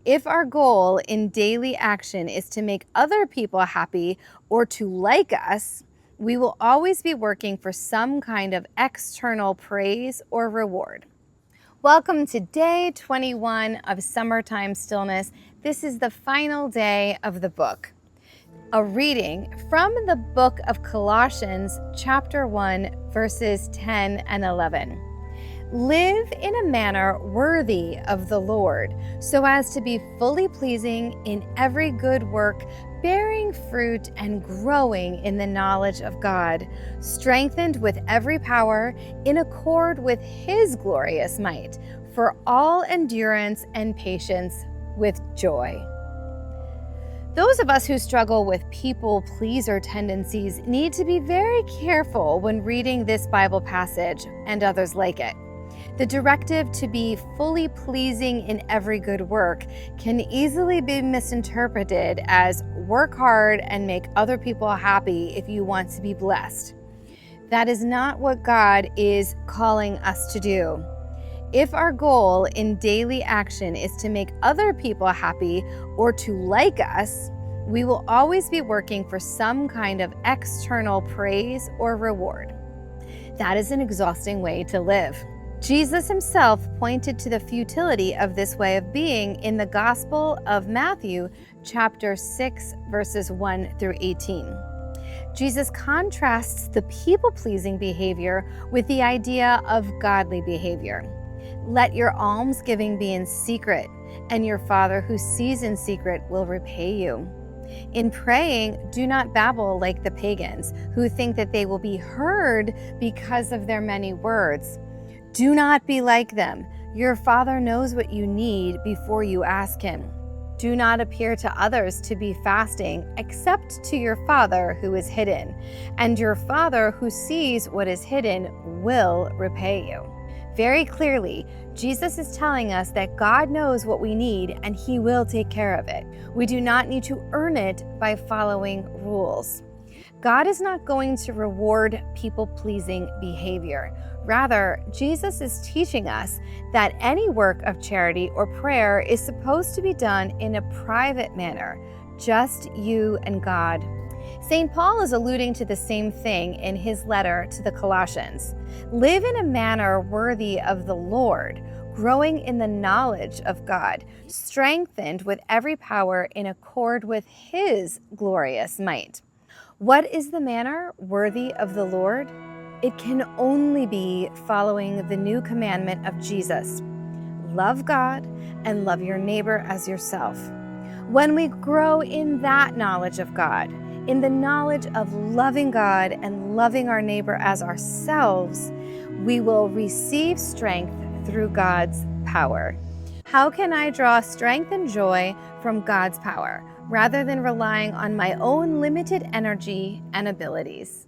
If our goal in daily action is to make other people happy or to like us, we will always be working for some kind of external praise or reward. Welcome to day 21 of Summertime Stillness. This is the final day of the book. A reading from the book of Colossians, chapter 1, verses 10 and 11. Live in a manner worthy of the Lord, so as to be fully pleasing in every good work, bearing fruit and growing in the knowledge of God, strengthened with every power in accord with His glorious might, for all endurance and patience with joy. Those of us who struggle with people-pleaser tendencies need to be very careful when reading this Bible passage and others like it. The directive to be fully pleasing in every good work can easily be misinterpreted as work hard and make other people happy if you want to be blessed. That is not what God is calling us to do. If our goal in daily action is to make other people happy or to like us, we will always be working for some kind of external praise or reward. That is an exhausting way to live. Jesus himself pointed to the futility of this way of being in the Gospel of Matthew, chapter 6, verses 1 through 18. Jesus contrasts the people-pleasing behavior with the idea of godly behavior. Let your almsgiving be in secret, and your Father who sees in secret will repay you. In praying, do not babble like the pagans, who think that they will be heard because of their many words. Do not be like them. Your Father knows what you need before you ask Him. Do not appear to others to be fasting, except to your Father who is hidden, and your Father who sees what is hidden will repay you. Very clearly, Jesus is telling us that God knows what we need and He will take care of it. We do not need to earn it by following rules. God is not going to reward people-pleasing behavior. Rather, Jesus is teaching us that any work of charity or prayer is supposed to be done in a private manner, just you and God. St. Paul is alluding to the same thing in his letter to the Colossians. Live in a manner worthy of the Lord, growing in the knowledge of God, strengthened with every power in accord with His glorious might. What is the manner worthy of the Lord? It can only be following the new commandment of Jesus. Love God and love your neighbor as yourself. When we grow in that knowledge of God, in the knowledge of loving God and loving our neighbor as ourselves, we will receive strength through God's power. How can I draw strength and joy from God's power, rather than relying on my own limited energy and abilities?